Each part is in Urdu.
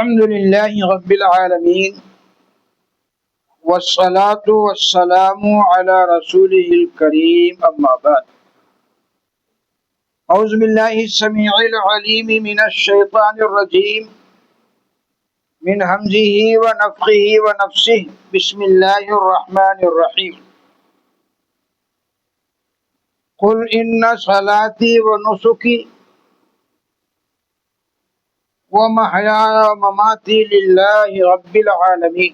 الحمد لله رب العالمين والصلاة والسلام على رسوله الكريم أما بعد أعوذ بالله السميع العليم من الشيطان الرجيم من همزه ونفخه ونفسه بسم الله الرحمن الرحيم قل إن صلاتي ونسكي ومحياي ومماتي لله رب العالمين۔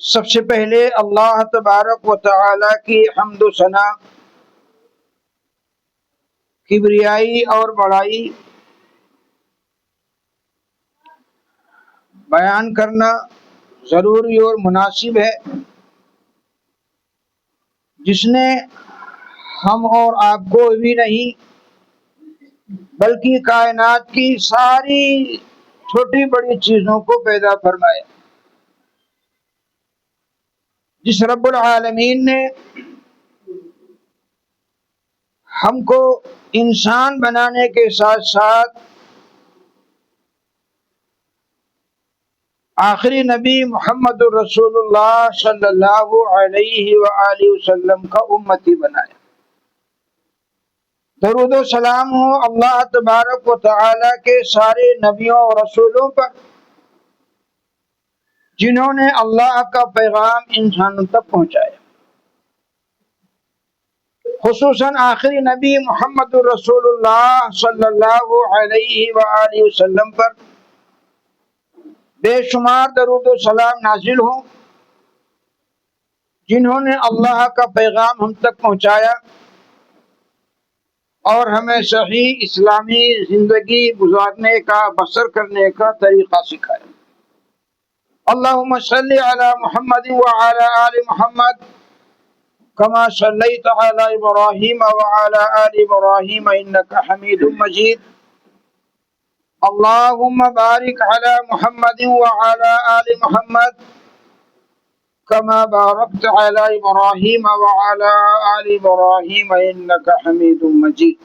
سب سے پہلے اللہ تبارک و تعالی کی حمد و ثنا، کبریائی اور بڑائی بیان کرنا ضروری اور مناسب ہے، جس نے ہم اور آپ کو بھی نہیں بلکہ کائنات کی ساری چھوٹی بڑی چیزوں کو پیدا فرمایا۔ جس رب العالمین نے ہم کو انسان بنانے کے ساتھ ساتھ آخری نبی محمد الرسول اللہ صلی اللہ علیہ وآلہ وسلم کا امتی بنایا۔ درود و سلام ہو اللہ تبارک و تعالی کے سارے نبیوں اور رسولوں پر، جنہوں نے اللہ کا پیغام انسانوں تک پہنچایا، خصوصاً آخری نبی محمد الرسول اللہ صلی اللہ علیہ وآلہ وسلم پر بے شمار درود و سلام نازل ہوں، جنہوں نے اللہ کا پیغام ہم تک پہنچایا اور ہمیں صحیح اسلامی زندگی گزارنے کا، بسر کرنے کا طریقہ سکھایا۔ اللہم صلی علی محمد وعلی آل محمد کما صلیت علی ابراہیم وعلی آل ابراہیم انک حمید مجید۔ اللہم بارک علی محمد وعلی آل محمد کما بارکت علی ابراہیم وعلی آل ابراہیم انک حمید مجید۔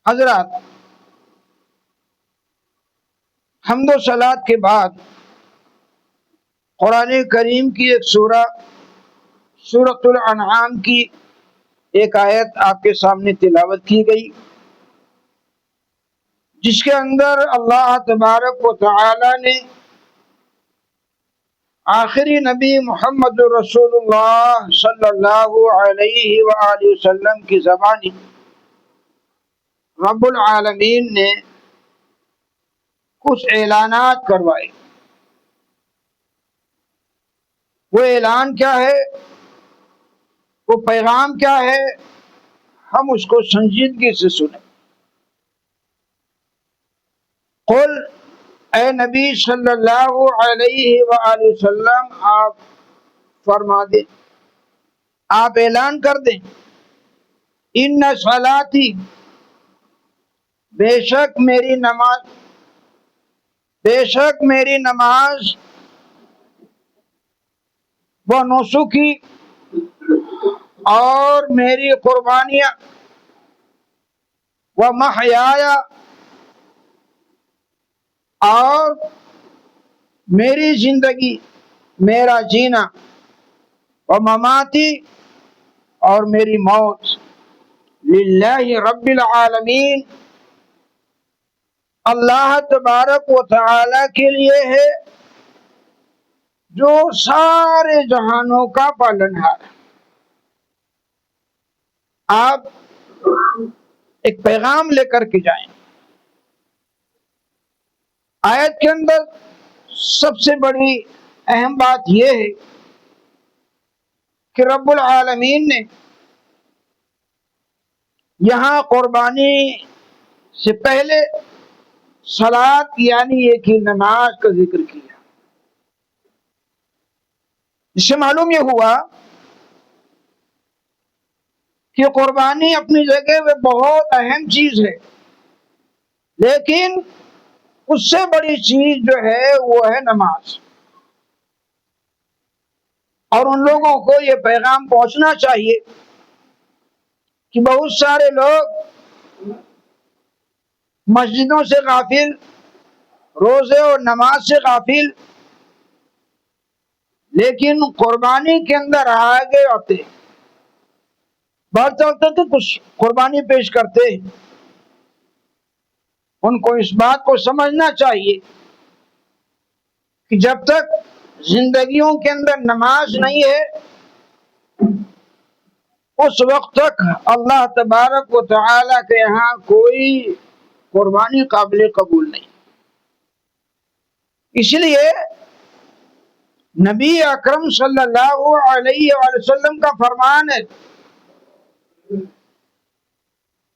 حضرات، حمد و صلات کے بعد قرآن کریم کی ایک سورۃ الانعام کی ایک آیت آپ کے سامنے تلاوت کی گئی، جس کے اندر اللہ تبارک و تعالی نے آخری نبی محمد رسول اللہ صلی اللہ علیہ وآلہ وسلم کی زبانی رب العالمین نے کچھ اعلانات کروائے۔ وہ اعلان کیا ہے، وہ پیغام کیا ہے، ہم اس کو سنجیدگی سے سنیں۔ قل، اے نبی صلی اللہ علیہ وآلہ وسلم، آپ فرما دیں، آپ اعلان کر دیں، ان صلاتی، بے شک میری نماز و نسکی، اور میری قربانیاں، و محیایا، اور میری زندگی، میرا جینا، و مماتی، اور میری موت، للہ رب العالمین، اللہ تبارک و تعالی کے لیے ہے، جو سارے جہانوں کا پالنہار ہے۔ آپ ایک پیغام لے کر کے جائیں۔ آیت کے اندر سب سے بڑی اہم بات یہ ہے کہ رب العالمین نے یہاں قربانی سے پہلے صلاۃ یعنی ایک ہی نماز کا ذکر کیا، اس سے معلوم یہ ہوا کہ قربانی اپنی جگہ میں بہت اہم چیز ہے، لیکن اس سے بڑی چیز جو ہے وہ ہے نماز۔ اور ان لوگوں کو یہ پیغام پہنچنا چاہیے کہ بہت سارے لوگ مسجدوں سے غافل، روزے اور نماز سے غافل، لیکن قربانی کے اندر آگے ہوتے ہیں۔ بات چلتے کہ کچھ قربانی پیش کرتے ہیں، ان کو اس بات کو سمجھنا چاہیے کہ جب تک زندگیوں کے اندر نماز نہیں ہے اس وقت تک اللہ تبارک و تعالی کے یہاں کوئی قربانی قابل قبول نہیں۔ اس لیے نبی اکرم صلی اللہ علیہ وآلہ وسلم کا فرمان ہے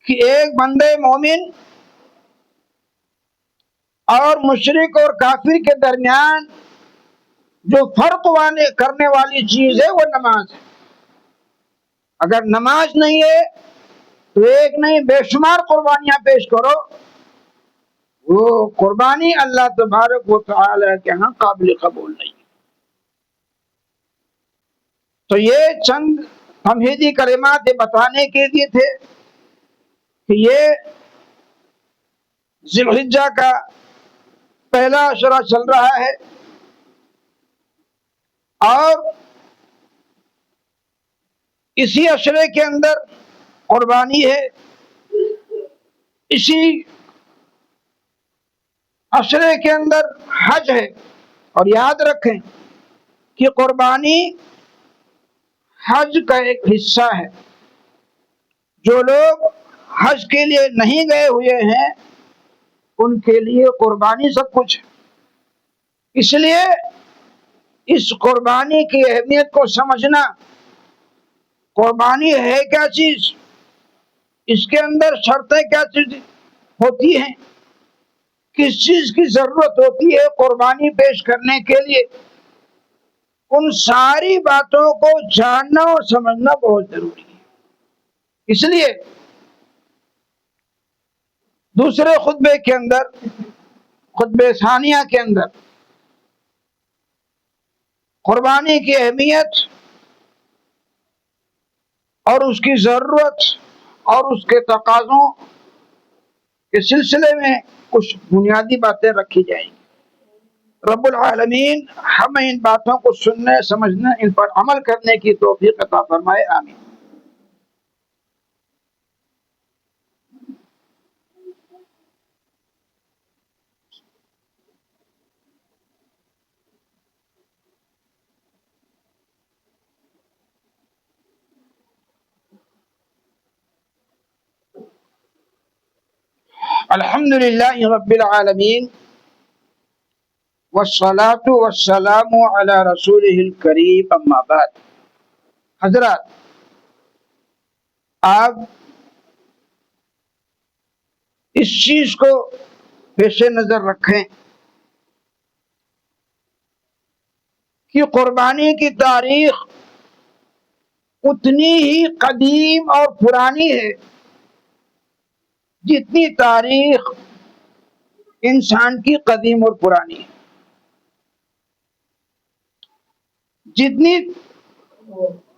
کہ ایک بندے مومن اور مشرک اور کافر کے درمیان جو فرق کرنے والی چیز ہے وہ نماز ہے۔ اگر نماز نہیں ہے تو ایک نہیں بے شمار قربانیاں پیش کرو، وہ قربانی اللہ تبارک و تعالی کے ہاں قابل قبول نہیں۔ تو یہ چند تمہیدی کلمات بتانے کے لیے تھے کہ یہ ذی الحجہ کا پہلا عشرہ چل رہا ہے اور اسی عشرے کے اندر قربانی ہے، اسی عشرے کے اندر حج ہے۔ اور یاد رکھیں کہ قربانی حج کا ایک حصہ ہے۔ جو لوگ حج کے لیے نہیں گئے ہوئے ہیں ان کے لیے قربانی سب کچھ ہے۔ اس لیے اس قربانی کی اہمیت کو سمجھنا، قربانی ہے کیا چیز، اس کے اندر شرطیں کیا چیز ہوتی ہیں، کس چیز کی ضرورت ہوتی ہے قربانی پیش کرنے کے لیے، ان ساری باتوں کو جاننا اور سمجھنا بہت ضروری ہے۔ اس لیے دوسرے خطبے کے اندر، خطبہ ثانیہ کے اندر، قربانی کی اہمیت اور اس کی ضرورت اور اس کے تقاضوں کے سلسلے میں کچھ بنیادی باتیں رکھی جائیں گی۔ رب العالمین ہمیں ان باتوں کو سننے، سمجھنے، ان پر عمل کرنے کی توفیق عطا فرمائے، آمین۔ الحمدللہ رب العالمین والصلاة والسلام علی رسولہ الکریم، اما بعد۔ حضرات، آپ اس چیز کو پیش نظر رکھیں کہ قربانی کی تاریخ اتنی ہی قدیم اور پرانی ہے جتنی تاریخ انسان کی قدیم اور پرانی ہے۔ جتنی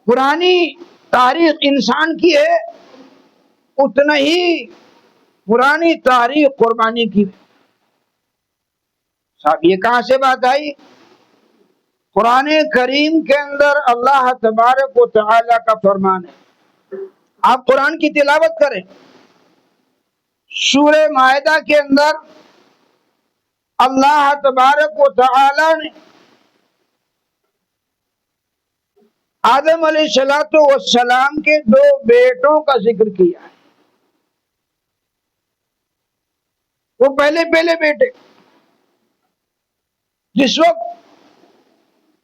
پرانی تاریخ انسان کی ہے اتنا ہی پرانی تاریخ قربانی کی ہے۔ صاحب یہ کہاں سے بات آئی؟ قرآن کریم کے اندر اللہ تبارک و تعالی کا فرمان ہے۔ آپ قرآن کی تلاوت کریں، سورہ مائدہ کے اندر اللہ تبارک و تعالی نے آدم علیہ السلام کے دو بیٹوں کا ذکر کیا ہے۔ وہ پہلے بیٹے، جس وقت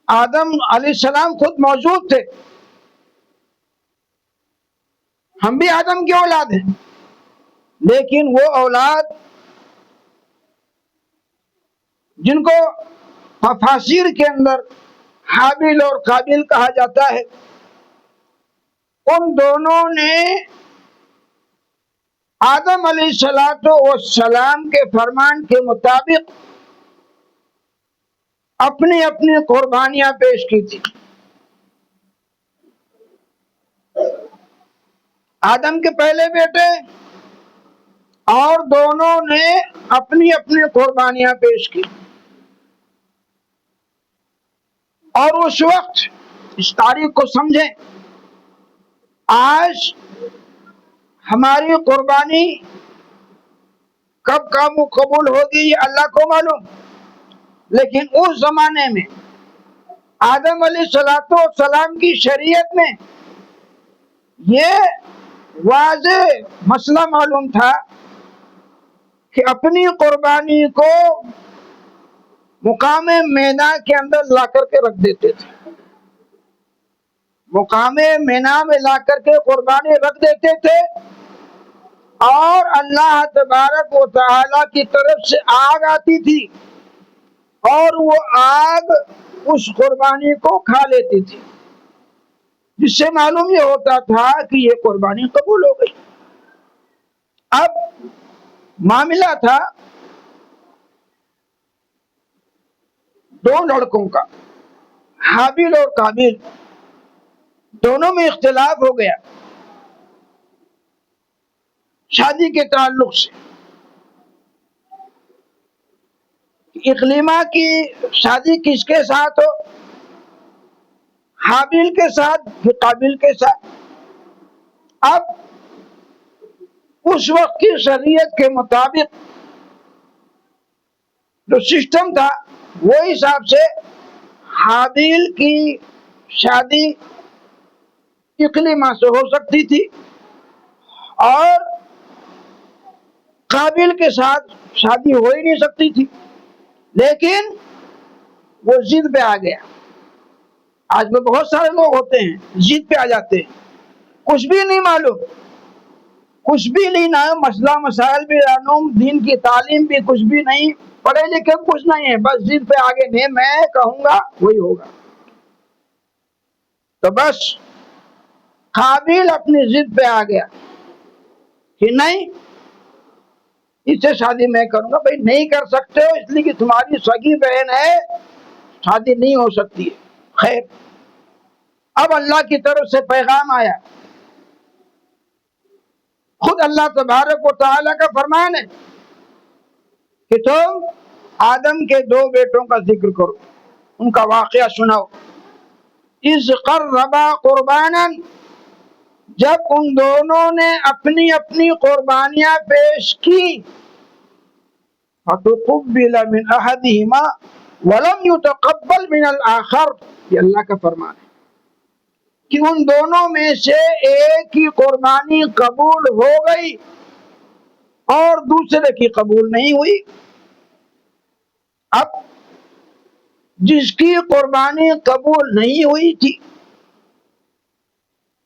آدم علیہ السلام خود موجود تھے، ہم بھی آدم کی اولاد ہیں، لیکن وہ اولاد جن کو تفاسیر کے اندر حابیل اور قابیل کہا جاتا ہے، ان دونوں نے آدم علیہ السلام کے فرمان کے مطابق اپنی اپنی قربانیاں پیش کی تھی۔ آدم کے پہلے بیٹے اور دونوں نے اپنی اپنی قربانیاں پیش کی. اور اس وقت اس تاریخ کو سمجھیں. آج ہماری قربانی کب قبول ہوگی یہ اللہ کو معلوم، لیکن اس زمانے میں آدم علیہ السلام کی شریعت میں یہ واضح مسئلہ معلوم تھا کہ اپنی قربانی کو مقام مینا کے اندر لا کر کے رکھ دیتے تھے. مقام مینا میں لا کر کے قربانی رکھ دیتے تھے، اور اللہ تبارک و تعالی کی طرف سے آگ آتی تھی اور وہ آگ اس قربانی کو کھا لیتی تھی، جس سے معلوم یہ ہوتا تھا کہ یہ قربانی قبول ہو گئی. اب معاملہ تھا دو لڑکوں کا، حابیل اور قابیل، دونوں میں اختلاف ہو گیا شادی کے تعلق سے. اقلیمہ کی شادی کس کے ساتھ ہو؟ حابیل کے ساتھ کہ قابیل کے ساتھ؟ اب اس وقت کی شریعت کے مطابق جو سسٹم تھا وہ حساب سے حابیل کی شادی اقلیمہ سے ہو سکتی تھی اور قابیل کے ساتھ شادی ہو ہی نہیں سکتی تھی. لیکن وہ ضد پہ آ گیا. آج میں بہت سارے لوگ ہوتے ہیں ضد پہ آ جاتے ہیں، کچھ بھی نہیں معلوم، کچھ بھی نہیں نا مسئلہ مسائل بھی معلوم، دین کی تعلیم بھی کچھ بھی نہیں، پڑھے لکھے کچھ نہیں ہے، بس ضد پہ آگے نہیں میں کہوں گا وہی ہوگا. تو بس قابیل اپنی ضد پہ آ گیا کہ نہیں اس سے شادی میں کروں گا. بھائی نہیں کر سکتے ہو اس لیے کہ تمہاری سگی بہن ہے، شادی نہیں ہو سکتی ہے. خیر، اب اللہ کی طرف سے پیغام آیا، خود اللہ تبارک و تعالی کا فرمان ہے کہ تم آدم کے دو بیٹوں کا ذکر کرو، ان کا واقعہ سناؤ. اذ قربا قربانا، جب ان دونوں نے اپنی اپنی قربانیاں پیش کی، فتقبل من احدهما ولم يتقبل من الاخر، یہ اللہ کا فرمان ہے کہ ان دونوں میں سے ایک کی قربانی قبول ہو گئی اور دوسرے کی قبول نہیں ہوئی. اب جس کی قربانی قبول نہیں ہوئی تھی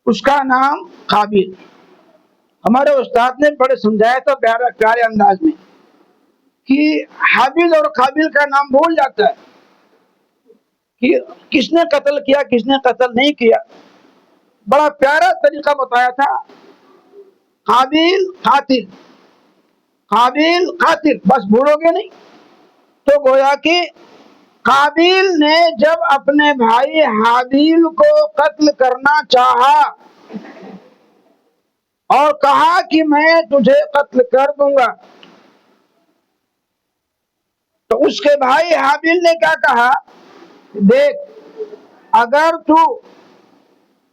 اس کا نام قابیل. ہمارے استاد نے بڑے سمجھایا تھا پیارے انداز میں کہ حابیل اور قابیل کا نام بھول جاتا ہے کہ کس نے قتل کیا کس نے قتل نہیں کیا. بڑا پیارا طریقہ بتایا تھا، قابیل قاتل، قابیل قاتل، بس بھولو گے نہیں. تو گویا کہ قابیل نے جب اپنے بھائی حابیل کو قتل کرنا چاہا اور کہا کہ میں تجھے قتل کر دوں گا، تو اس کے بھائی حابیل نے کیا کہا، دیکھ اگر تو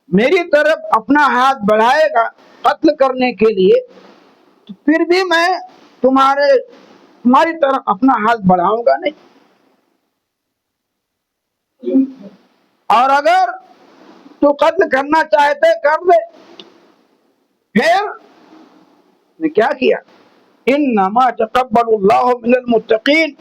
میری طرف اپنا ہاتھ بڑھائے گا قتل کرنے کے لیے تو پھر بھی میں تمہاری طرف اپنا ہاتھ بڑھاؤں گا نہیں، اور اگر تو قتل کرنا چاہتے کر دے. پھر نے کیا کیا، انما تقبل اللہ من المتقین،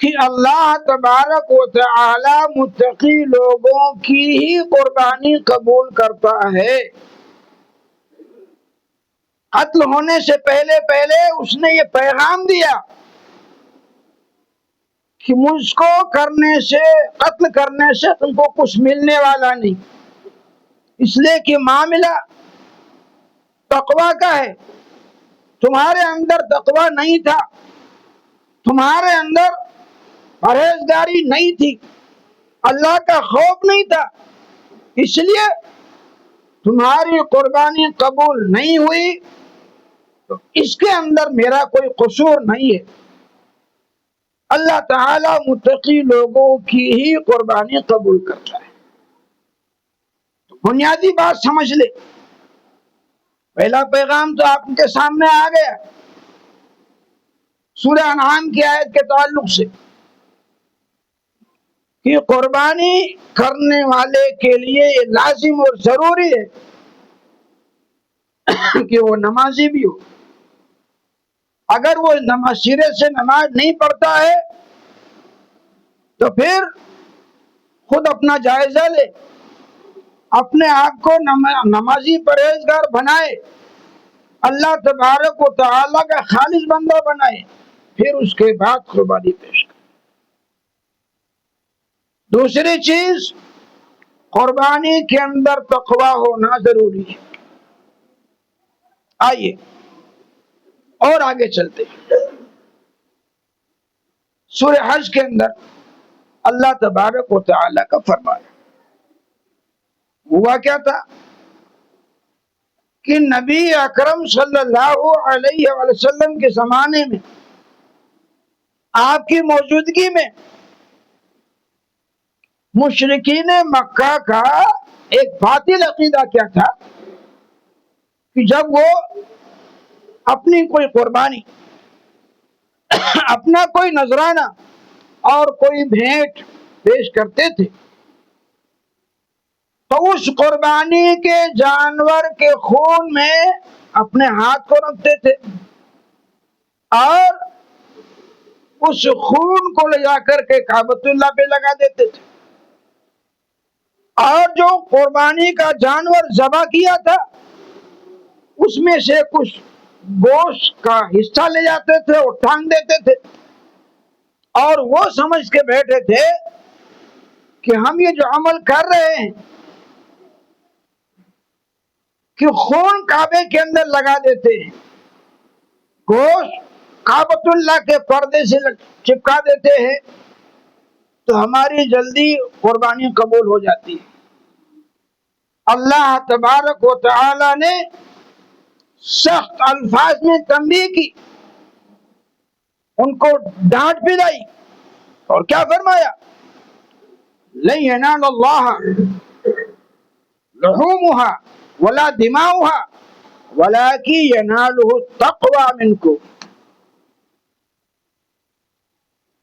کہ اللہ تبارک و تعالی متقی لوگوں کی ہی قربانی قبول کرتا ہے. قتل ہونے سے پہلے اس نے یہ پیغام دیا کہ مجھ کو قتل کرنے سے تم کو کچھ ملنے والا نہیں، اس لیے کہ معاملہ تقویٰ کا ہے. تمہارے اندر تقویٰ نہیں تھا، تمہارے اندر پرہیزگاری نہیں تھی، اللہ کا خوف نہیں تھا، اس لیے تمہاری قربانی قبول نہیں ہوئی. تو اس کے اندر میرا کوئی قصور نہیں ہے. اللہ تعالی متقی لوگوں کی ہی قربانی قبول کرتا ہے. تو بنیادی بات سمجھ لے. پہلا پیغام تو آپ کے سامنے آ گیا سورہ انعام کی آیت کے تعلق سے کہ قربانی کرنے والے کے لیے یہ لازم اور ضروری ہے کہ وہ نمازی بھی ہو. اگر وہ سرے سے نماز نہیں پڑھتا ہے تو پھر خود اپنا جائزہ لے، اپنے آپ کو نمازی پرہیزگار بنائے، اللہ تبارک و تعالی کا خالص بندہ بنائے، پھر اس کے بعد قربانی پیش کرے. دوسری چیز، قربانی کے اندر تقویٰ ہونا ضروری ہے. آئیے اور آگے چلتے ہیں. سورہ حج کے اندر اللہ تبارک و تعالی کا فرمایا ہوا کیا تھا کہ نبی اکرم صلی اللہ علیہ وسلم کے زمانے میں آپ کی موجودگی میں مشرکین مکہ کا ایک باطل عقیدہ کیا تھا کہ جب وہ اپنی کوئی قربانی، اپنا کوئی نذرانہ اور کوئی بھیٹ پیش کرتے تھے تو اس قربانی کے جانور کے خون میں اپنے ہاتھ کو رکھتے تھے اور اس خون کو لے جا کر کے کعبۃ اللہ پہ لگا دیتے تھے، اور جو قربانی کا جانور ذبح کیا تھا اس میں سے کچھ گوشت کا حصہ لے جاتے تھے اور ٹانگ دیتے تھے، اور وہ سمجھ کے بیٹھے تھے کہ ہم یہ جو عمل کر رہے ہیں کہ خون کعبے کے اندر لگا دیتے ہیں، گوشت کعبۃ اللہ کے پردے سے چپکا دیتے ہیں تو ہماری جلدی قربانی قبول ہو جاتی ہے. اللہ تبارک و تعالی نے سخت الفاظ میں تنبیہ کی، ان کو ڈانٹ پلائی اور کیا فرمایا؟ لن ينال الله لحومها ولا دماؤها ولكن يناله التقوى منكم.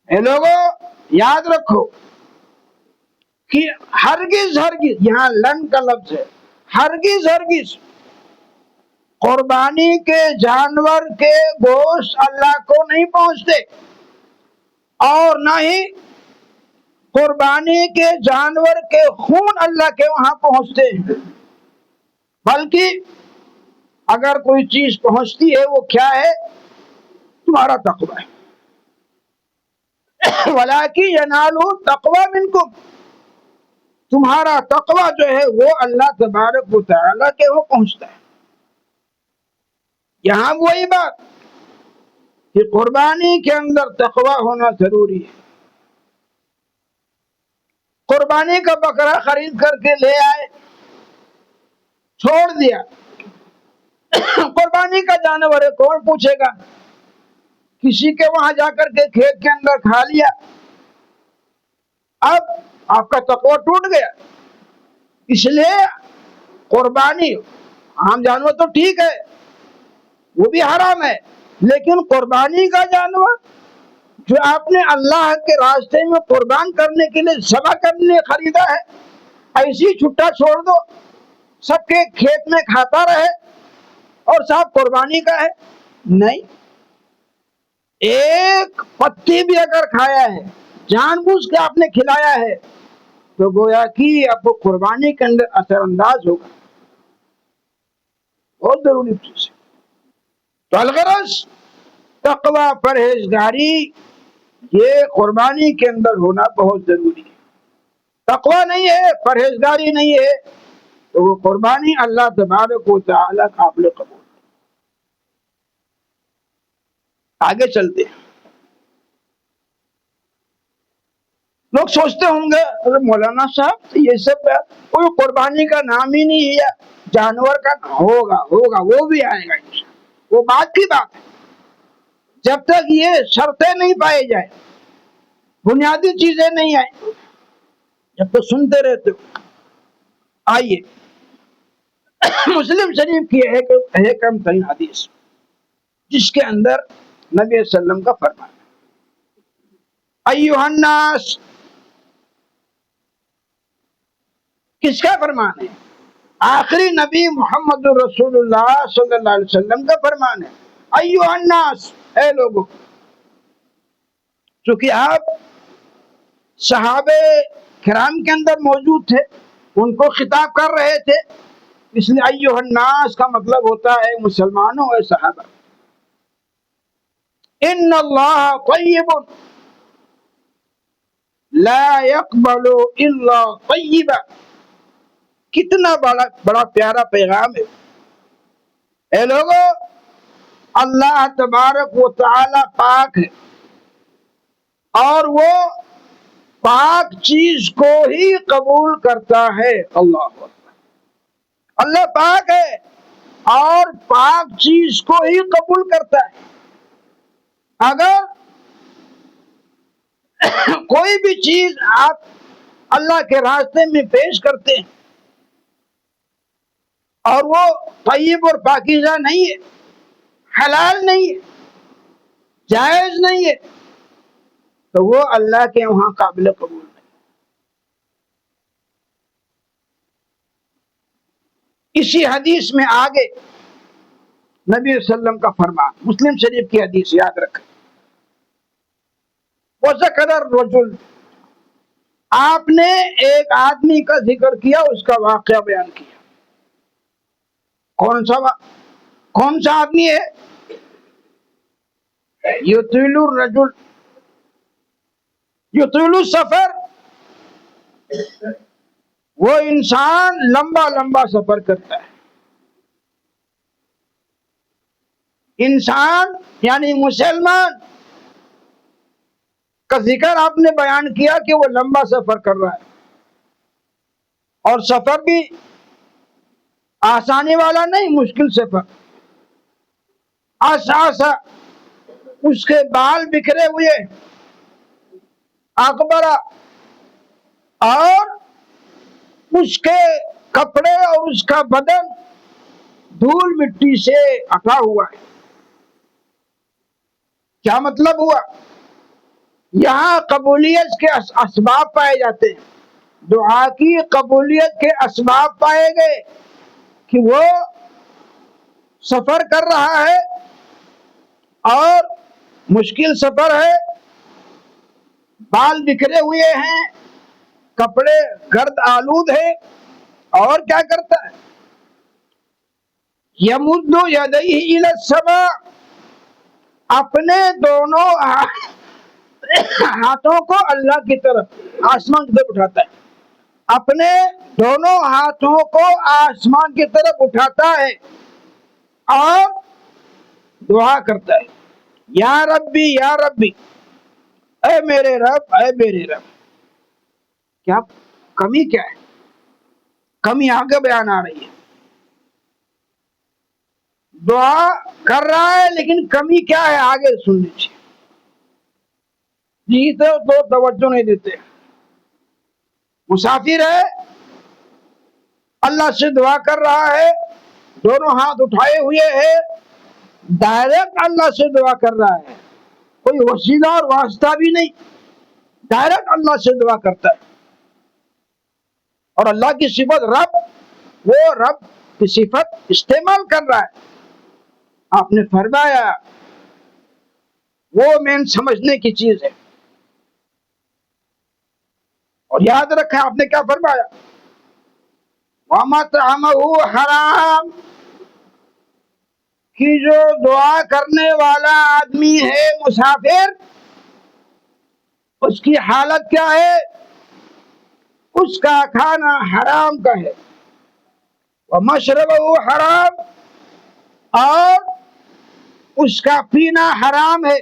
اے لوگوں یاد رکھو کہ ہرگز یہاں لن کا لفظ ہے، ہرگز قربانی کے جانور کے گوشت اللہ کو نہیں پہنچتے، اور نہ ہی قربانی کے جانور کے خون اللہ کے وہاں پہنچتے ہیں، بلکہ اگر کوئی چیز پہنچتی ہے وہ کیا ہے؟ تمہارا تقویٰ ہے. وَلَٰكِن يَنَالُهُ التَّقْوَىٰ مِنكُمْ، تمہارا تقویٰ جو ہے وہ اللہ تبارک و تعالیٰ کے وہ پہنچتا ہے. یہاں وہی بات کہ قربانی کے اندر تقویٰ ہونا ضروری ہے. قربانی کا بکرا خرید کر کے لے آئے، چھوڑ دیا، قربانی کا جانور ہے کون پوچھے گا؟ کسی کے وہاں جا کر کے کھیت کے اندر کھا لیا، اب آپ کا تقویٰ ٹوٹ گیا. اس لیے قربانی، عام جانور تو ٹھیک ہے وہ بھی حرام ہے، لیکن قربانی کا جانور جو آپ نے اللہ کے راستے میں قربان کرنے کے لیے ذبح کرنے کے لیے خریدا ہے، ایسی چھٹا چھوڑ دو، سب کے کھیت میں کھاتا رہے اور صاحب قربانی کا ہے؟ نہیں. ایک پتی بھی اگر کھایا ہے، جان بوجھ کے آپ نے کھلایا ہے، تو گویا کہ آپ کو قربانی کے اندر اثر انداز ہوگا. بہت ضروری چیز ہے. تو الغرض تقویٰ، پرہیزگاری، یہ قربانی کے اندر ہونا بہت ضروری ہے. تقویٰ نہیں ہے، پرہیزگاری نہیں ہے، تو وہ قربانی اللہ تبارک و تعالی قابل قبول. آگے چلتے ہیں. لوگ سوچتے ہوں گے ارے مولانا صاحب یہ سب کوئی قربانی کا نام ہی نہیں ہے، جانور کا ہوگا وہ بھی آئے گا. وہ بات کی بات ہے. جب تک یہ شرطیں نہیں پائے جائیں، بنیادی چیزیں نہیں آئیں، جب تک سنتے رہتے ہو. آئیے مسلم شریف کی ایک اہم ترین حدیث، جس کے اندر نبی صلی اللہ علیہ وسلم کا فرمان ہے. ایھا الناس، کس کا فرمان ہے؟ آخری نبی محمد رسول اللہ صلی اللہ علیہ وسلم کا فرمان ہے. ایھا الناس، اے لوگوں. چونکہ آپ صحابہ کرام کے اندر موجود تھے، ان کو خطاب کر رہے تھے، اس لیے ایھا الناس کا مطلب ہوتا ہے مسلمانوں اور صحابہ. ان اللہ طیب لا يقبل الا طیبا. کتنا بڑا پیارا پیغام ہے. اے لوگوں، اللہ تبارک و تعالی پاک ہے، اور وہ پاک چیز کو ہی قبول کرتا ہے. اللہ اکبر. اللہ پاک ہے اور پاک چیز کو ہی قبول کرتا ہے. اگر کوئی بھی چیز آپ اللہ کے راستے میں پیش کرتے ہیں اور وہ طیب اور پاکیزہ نہیں ہے، حلال نہیں ہے، جائز نہیں ہے، تو وہ اللہ کے وہاں قابل قبول نہیں. اسی حدیث میں آگے نبی صلی اللہ علیہ وسلم کا فرمان، مسلم شریف کی حدیث یاد رکھیں. وَذَكَرَ الرَّجُلُ، آپ نے ایک آدمی کا ذکر کیا، اس کا واقعہ بیان کیا. کون سا آدمی ہے؟ یطیل الرجل، یطیل السفر، وہ انسان لمبا لمبا سفر کرتا ہے. انسان یعنی مسلمان کا ذکر آپ نے بیان کیا کہ وہ لمبا سفر کر رہا ہے، اور سفر بھی آسانی والا نہیں، مشکل سفر. آسا اس کے بال بکھرے ہوئے، اکبرا، اور اس کے کپڑے اور اس کا بدن دھول مٹی سے اٹھا ہوا ہے. کیا مطلب ہوا؟ یہاں قبولیت کے اسباب پائے جاتے ہیں، دعا کی قبولیت کے اسباب پائے گئے کہ وہ سفر کر رہا ہے اور مشکل سفر ہے، بال بکھرے ہوئے ہیں، کپڑے گرد آلود ہیں، اور کیا کرتا ہے؟ یمد یدیہ الی السماء، اپنے دونوں ہاتھوں کو اللہ کی طرف، آسمان کی طرف اٹھاتا ہے. اپنے دونوں ہاتھوں کو آسمان کی طرف اٹھاتا ہے اور دعا کرتا ہے، یا ربی یا ربی، اے میرے رب، اے میرے رب. کیا کمی کیا ہے؟ کمی آگے بیان آ رہی ہے. دعا کر رہا ہے لیکن کمی کیا ہے آگے سن لیجیے. جی تو توجہ نہیں دیتے. مسافر ہے، اللہ سے دعا کر رہا ہے، دونوں ہاتھ اٹھائے ہوئے ہے، ڈائریکٹ اللہ سے دعا کر رہا ہے، کوئی وسیلہ اور واسطہ بھی نہیں، ڈائریکٹ اللہ سے دعا کرتا ہے. اور اللہ کی صفت رب، وہ رب کی صفت استعمال کر رہا ہے. آپ نے فرمایا وہ مین سمجھنے کی چیز ہے. اور یاد رکھیں آپ نے کیا فرمایا؟ وَمَطْعَمَهُ حرام، کہ جو دعا کرنے والا آدمی ہے مسافر، اس کی حالت کیا ہے؟ اس کا کھانا حرام کا ہے. وَمَشْرَبُهُ حرام، اور اس کا پینا حرام ہے.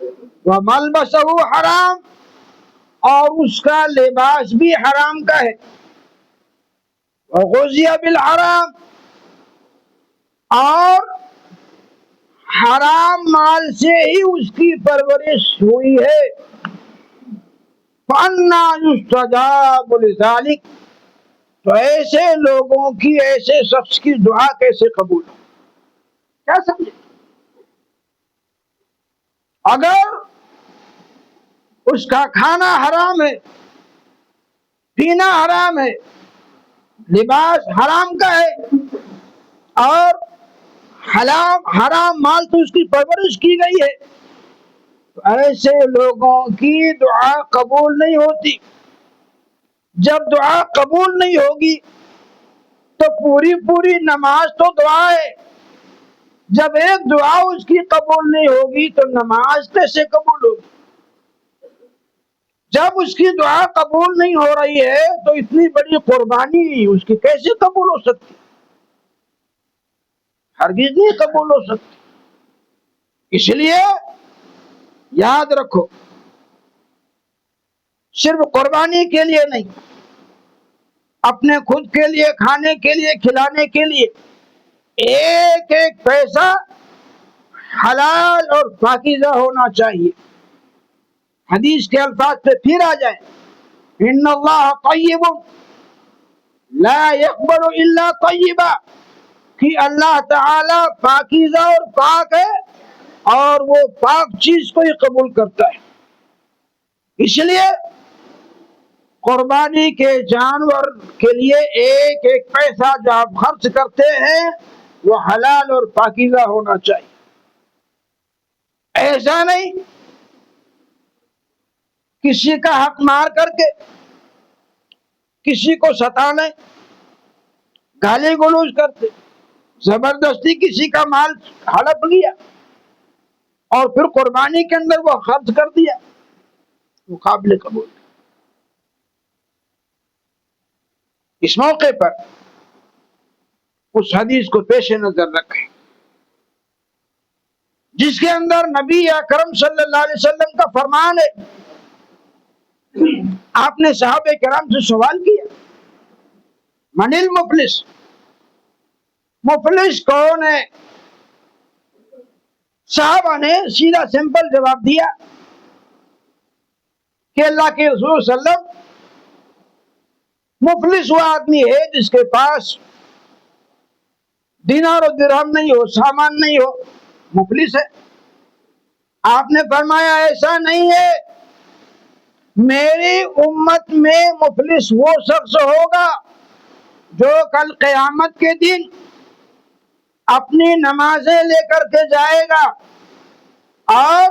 وَمَلْبَسُهُ حرام، اور اس کا لباس بھی حرام کا ہے. وَغُذِيَ بِالْحَرام، اور حرام مال سے ہی اس کی پرورش ہوئی ہے، فَأَنَّىٰ يُسْتَجَابُ لِذَٰلِكَ، تو ایسے لوگوں کی، ایسے شخص کی دعا کیسے قبول ہو؟ کیا سمجھے؟ اگر اس کا کھانا حرام ہے، پینا حرام ہے، لباس حرام کا ہے، اور حرام مال تو اس کی پرورش کی گئی ہے، تو ایسے لوگوں کی دعا قبول نہیں ہوتی۔ جب دعا قبول نہیں ہوگی تو پوری نماز تو دعا ہے، جب ایک دعا اس کی قبول نہیں ہوگی تو نماز کیسے قبول ہوگی؟ جب اس کی دعا قبول نہیں ہو رہی ہے تو اتنی بڑی قربانی اس کی کیسے قبول ہو سکتی؟ ہرگز نہیں قبول ہو سکتی۔ اس لیے یاد رکھو، صرف قربانی کے لیے نہیں، اپنے خود کے لیے، کھانے کے لیے، کھلانے کے لیے ایک ایک پیسہ حلال اور پاکیزہ ہونا چاہیے۔ حدیث کے الفاظ پہ پھر آ جائیں، ان اللہ طیب لا يقبل الا طیبا، کہ اللہ تعالی پاکیزہ اور پاک ہے اور وہ پاک چیز کو ہی قبول کرتا ہے۔ اس لیے قربانی کے جانور کے لیے ایک ایک پیسہ جو آپ خرچ کرتے ہیں وہ حلال اور پاکیزہ ہونا چاہیے۔ ایسا نہیں کسی کا حق مار کر کے، کسی کو ستانے، گالی گلوچ کرتے، زبردستی کسی کا مال ہڑپ لیا اور پھر قربانی کے اندر وہ خرچ کر دیا، وہ قابل قبول۔ اس موقع پر اس حدیث کو پیش نظر رکھیں جس کے اندر نبی اکرم صلی اللہ علیہ وسلم کا فرمان ہے۔ آپ نے صحابہ کرام سے سوال کیا، من المفلس، مفلس کون ہے؟ صحابہ نے سیدھا سمپل جواب دیا کہ اللہ کے رسول صلی اللہ علیہ وسلم، مفلس وہ آدمی ہے جس کے پاس دینار و درہم نہیں ہو، سامان نہیں ہو، مفلس ہے۔ آپ نے فرمایا ایسا نہیں ہے، میری امت میں مفلس وہ شخص ہوگا جو کل قیامت کے دن اپنی نمازیں لے کر کے جائے گا اور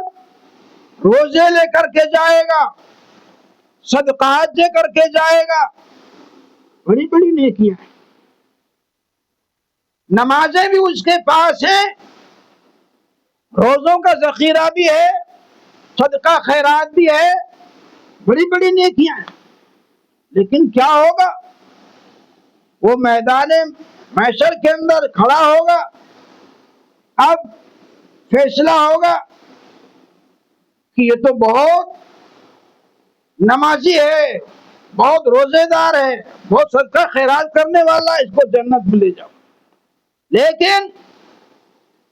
روزے لے کر کے جائے گا، صدقات دے کر کے جائے گا، بڑی بڑی نیکیاں ہیں، نمازیں بھی اس کے پاس ہیں، روزوں کا ذخیرہ بھی ہے، صدقہ خیرات بھی ہے، بڑی بڑی نیکیاں ہیں، لیکن کیا ہوگا؟ وہ میدان محشر کے اندر کھڑا ہوگا، اب فیصلہ ہوگا کہ یہ تو بہت نمازی ہے، بہت روزے دار ہے، بہت صدقہ خیرات کرنے والا ہے، اس کو جنت میں لے جاؤ۔ لیکن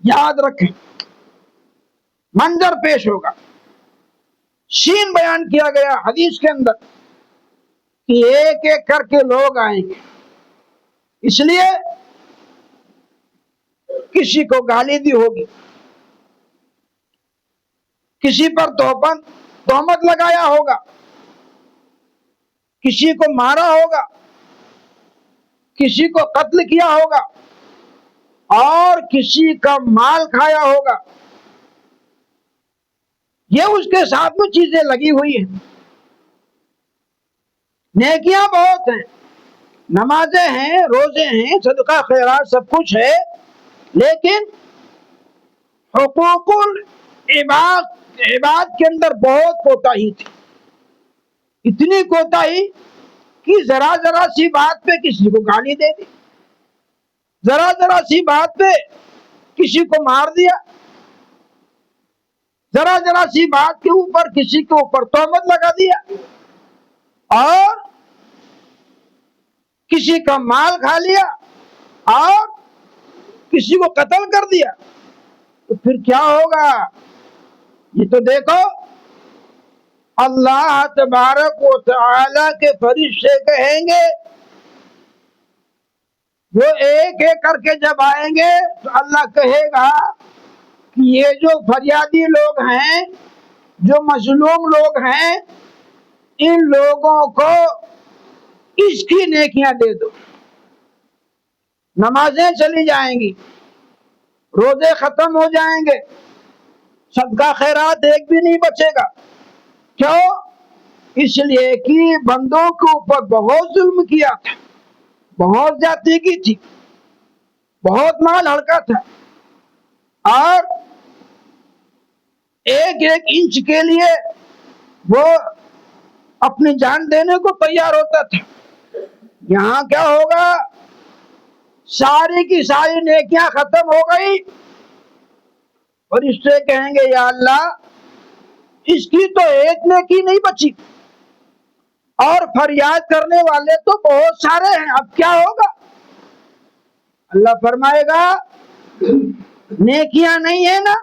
یاد رکھیں، منظر پیش ہوگا، سین بیان کیا گیا حدیث کے اندر کہ ایک ایک کر کے لوگ آئیں گے۔ اس لیے کسی کو گالی دی ہوگی، کسی پر تہمت لگایا ہوگا، کسی کو مارا ہوگا، کسی کو قتل کیا ہوگا اور کسی کا مال کھایا ہوگا، یہ اس کے ساتھ میں چیزیں لگی ہوئی ہیں۔ نیکیاں بہت ہیں، نمازیں ہیں، روزے ہیں، صدقہ خیرات سب کچھ ہے، لیکن حقوق العباد کے اندر بہت کوتاہی تھی، اتنی کوتاہی کہ ذرا سی بات پہ کسی کو گالی دے دی، ذرا سی بات پہ کسی کو مار دیا، ذرا سی بات کے اوپر کسی کے اوپر تہمت لگا دیا اور کسی کا مال کھا لیا اور کسی کو قتل کر دیا۔ تو پھر کیا ہوگا؟ یہ تو دیکھو، اللہ تبارک و تعالی کے فرشتے کہیں گے، وہ ایک ایک کر کے جب آئیں گے تو اللہ کہے گا کہ یہ جو فریادی لوگ ہیں، جو مظلوم لوگ ہیں، ان لوگوں کو اس کی نیکیاں دے دو۔ نمازیں چلی جائیں گی، روزے ختم ہو جائیں گے، صدقہ خیرات ایک بھی نہیں بچے گا۔ کیوں؟ اس لیے کہ بندوں کے اوپر بہت ظلم کیا تھا، بہت زیادتی کی تھی، بہت مال ہڑکا تھا، اور ایک ایک انچ کے لیے وہ اپنی جان دینے کو تیار ہوتا تھا۔ یہاں کیا ہوگا؟ ساری کی ساری نیکیاں ختم ہو گئی، اور اس سے کہیں گے یا اللہ اس کی تو ایک نیکی نہیں بچی، اور فریاد کرنے والے تو بہت سارے ہیں، اب کیا ہوگا؟ اللہ فرمائے گا نیکیاں نہیں ہے نا،